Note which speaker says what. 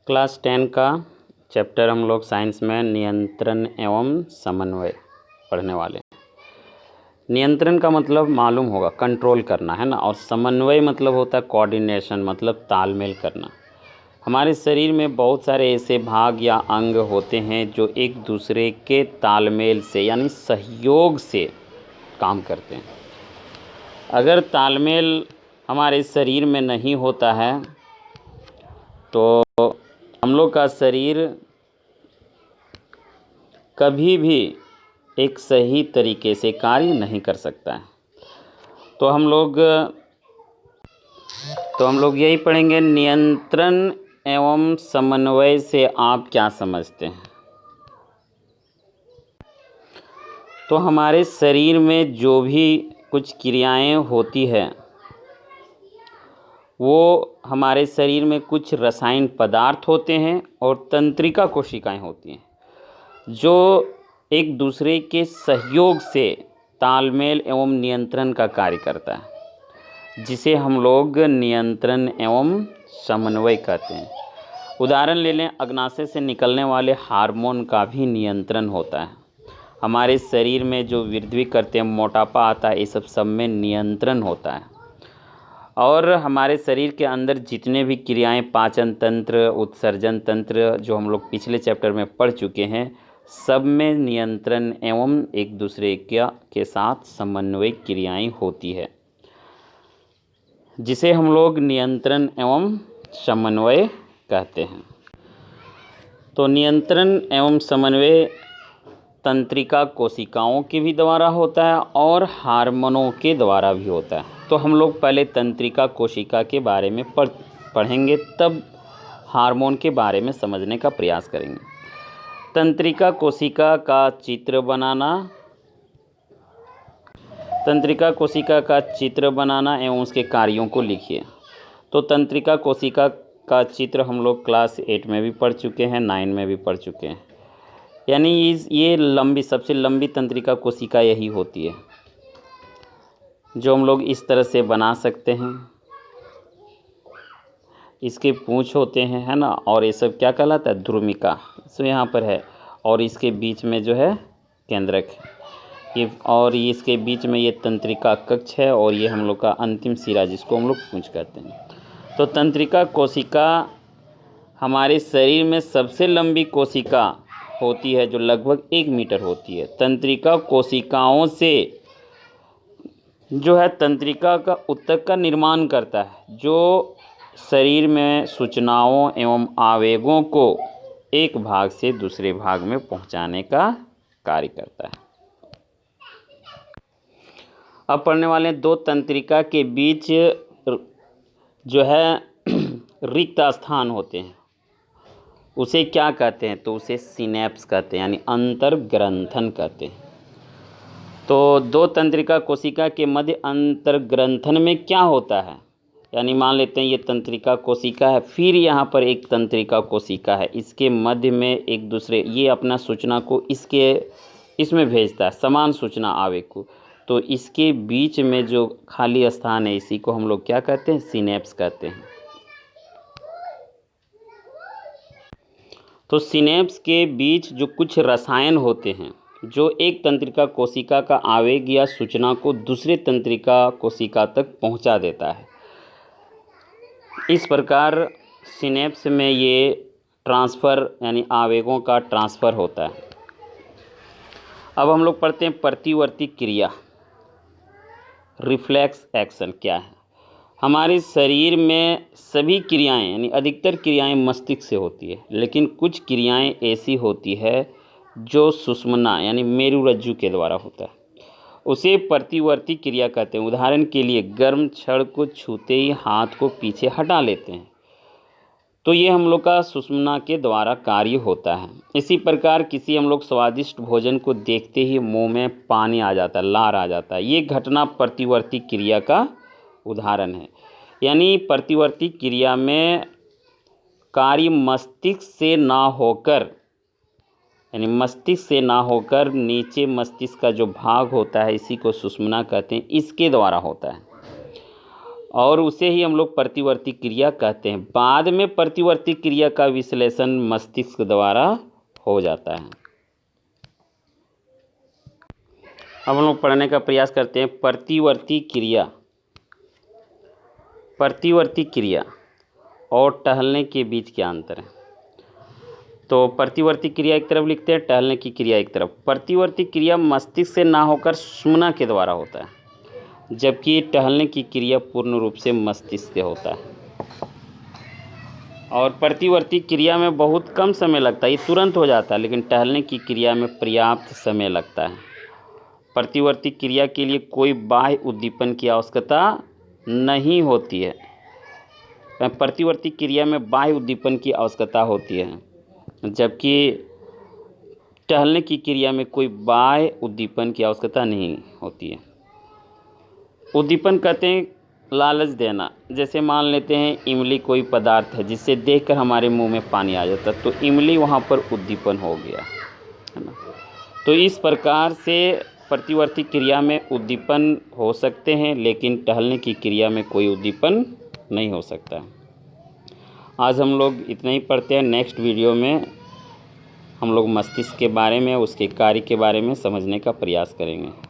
Speaker 1: Class 10 का chapter हम लोग साइंस में नियंत्रण एवं समन्वय पढ़ने वाले हैं। नियंत्रण का मतलब मालूम होगा कंट्रोल करना, है ना। और समन्वय मतलब होता है कोऑर्डिनेशन, मतलब तालमेल करना। हमारे शरीर में बहुत सारे ऐसे भाग या अंग होते हैं जो एक दूसरे के तालमेल से यानी सहयोग से काम करते हैं। अगर तालमेल हमारे शरीर में नहीं होता है तो हम लोग का शरीर कभी भी एक सही तरीके से कार्य नहीं कर सकता है। तो हम लोग यही पढ़ेंगे, नियंत्रण एवं समन्वय से आप क्या समझते हैं। तो हमारे शरीर में जो भी कुछ क्रियाएं होती है वो हमारे शरीर में कुछ रसायन पदार्थ होते हैं और तंत्रिका कोशिकाएं होती हैं जो एक दूसरे के सहयोग से तालमेल एवं नियंत्रण का कार्य करता है, जिसे हम लोग नियंत्रण एवं समन्वय कहते हैं। उदाहरण ले लें, अग्नाशय से निकलने वाले हार्मोन का भी नियंत्रण होता है। हमारे शरीर में जो वृद्धि करते हैं, मोटापा आता है, ये सब में नियंत्रण होता है। और हमारे शरीर के अंदर जितने भी क्रियाएं, पाचन तंत्र, उत्सर्जन तंत्र, जो हम लोग पिछले चैप्टर में पढ़ चुके हैं, सब में नियंत्रण एवं एक दूसरे के साथ समन्वय क्रियाएं होती है, जिसे हम लोग नियंत्रण एवं समन्वय कहते हैं। तो नियंत्रण एवं समन्वय तंत्रिका कोशिकाओं के भी द्वारा होता है और हार्मोनों के द्वारा भी होता है। तो हम लोग पहले तंत्रिका कोशिका के बारे में पढ़ेंगे, तब हार्मोन के बारे में समझने का प्रयास करेंगे। तंत्रिका कोशिका का चित्र बनाना एवं उसके कार्यों को लिखिए। तो तंत्रिका कोशिका का चित्र हम लोग क्लास 8 में भी पढ़ चुके हैं, 9 में भी पढ़ चुके हैं। यानी ये सबसे लंबी तंत्रिका कोशिका यही होती है, जो हम लोग इस तरह से बना सकते हैं। इसके पूंछ होते हैं, है ना, और ये सब क्या कहलाता है, ध्रुमिका, सो यहाँ पर है। और इसके बीच में जो है केंद्रक ये, और इसके बीच में ये तंत्रिका कक्ष है, और ये हम लोग का अंतिम सिरा जिसको हम लोग पूंछ कहते हैं। तो तंत्रिका कोशिका हमारे शरीर में सबसे लंबी कोशिका होती है, जो लगभग 1 मीटर होती है। तंत्रिका कोशिकाओं से जो है तंत्रिका का ऊतक का निर्माण करता है, जो शरीर में सूचनाओं एवं आवेगों को एक भाग से दूसरे भाग में पहुंचाने का कार्य करता है। अब पढ़ने वाले 2 तंत्रिका के बीच जो है रिक्त स्थान होते हैं, उसे क्या कहते हैं, तो उसे सिनेप्स कहते हैं, यानी अंतर्ग्रंथन कहते हैं। तो 2 तंत्रिका कोशिका के मध्य अंतर्ग्रंथन में क्या होता है, यानी मान लेते हैं ये तंत्रिका कोशिका है, फिर यहाँ पर एक तंत्रिका कोशिका है, इसके मध्य में एक दूसरे ये अपना सूचना को इसमें भेजता है, समान सूचना आवेग को। तो इसके बीच में जो खाली स्थान है, इसी को हम लोग क्या कहते हैं, सिनेप्स कहते हैं। तो सिनेप्स के बीच जो कुछ रसायन होते हैं, जो एक तंत्रिका कोशिका का आवेग या सूचना को दूसरे तंत्रिका कोशिका तक पहुंचा देता है। इस प्रकार सिनेप्स में ये ट्रांसफ़र यानी आवेगों का ट्रांसफ़र होता है। अब हम लोग पढ़ते हैं प्रतिवर्ती क्रिया, रिफ्लेक्स एक्शन क्या है। हमारे शरीर में सभी क्रियाएं यानी अधिकतर क्रियाएं मस्तिष्क से होती है, लेकिन कुछ क्रियाएं ऐसी होती है जो सुषुम्ना यानी मेरुरज्जु के द्वारा होता है, उसे प्रतिवर्ती क्रिया कहते हैं। उदाहरण के लिए गर्म छड़ को छूते ही हाथ को पीछे हटा लेते हैं, तो ये हम लोग का सुषुम्ना के द्वारा कार्य होता है। इसी प्रकार किसी हम लोग स्वादिष्ट भोजन को देखते ही मुंह में पानी आ जाता है, लार आ जाता है, ये घटना प्रतिवर्ती क्रिया का उदाहरण है। यानी प्रतिवर्ती क्रिया में कार्य मस्तिष्क से ना होकर नीचे मस्तिष्क का जो भाग होता है, इसी को सुषुम्ना कहते हैं, इसके द्वारा होता है। और उसे ही हम लोग प्रतिवर्ती क्रिया कहते हैं। बाद में प्रतिवर्ती क्रिया का विश्लेषण मस्तिष्क द्वारा हो जाता है। अब हम लोग पढ़ने का प्रयास करते हैं प्रतिवर्ती क्रिया। प्रतिवर्ती क्रिया और टहलने के बीच क्या अंतर है। तो प्रतिवर्ती क्रिया एक तरफ लिखते हैं, टहलने की क्रिया एक तरफ। प्रतिवर्ती क्रिया मस्तिष्क से ना होकर सुषुम्ना के द्वारा होता है, जबकि टहलने की क्रिया पूर्ण रूप से मस्तिष्क से होता है। और प्रतिवर्ती क्रिया में बहुत कम समय लगता है, ये तुरंत हो जाता है, लेकिन टहलने की क्रिया में पर्याप्त समय लगता है। प्रतिवर्ती क्रिया के लिए कोई बाह्य उद्दीपन की आवश्यकता नहीं होती है। प्रतिवर्ती क्रिया में बाह्य उद्दीपन की आवश्यकता होती है, जबकि टहलने की क्रिया में कोई बाह्य उद्दीपन की आवश्यकता नहीं होती है। उद्दीपन कहते हैं लालच देना। जैसे मान लेते हैं इमली कोई पदार्थ है जिसे देखकर हमारे मुंह में पानी आ जाता, तो इमली वहाँ पर उद्दीपन हो गया, है ना। तो इस प्रकार से प्रतिवर्ती क्रिया में उद्दीपन हो सकते हैं, लेकिन टहलने की क्रिया में कोई उद्दीपन नहीं हो सकता। आज हम लोग इतना ही पढ़ते हैं। नेक्स्ट वीडियो में हम लोग मस्तिष्क के बारे में, उसके कार्य के बारे में समझने का प्रयास करेंगे।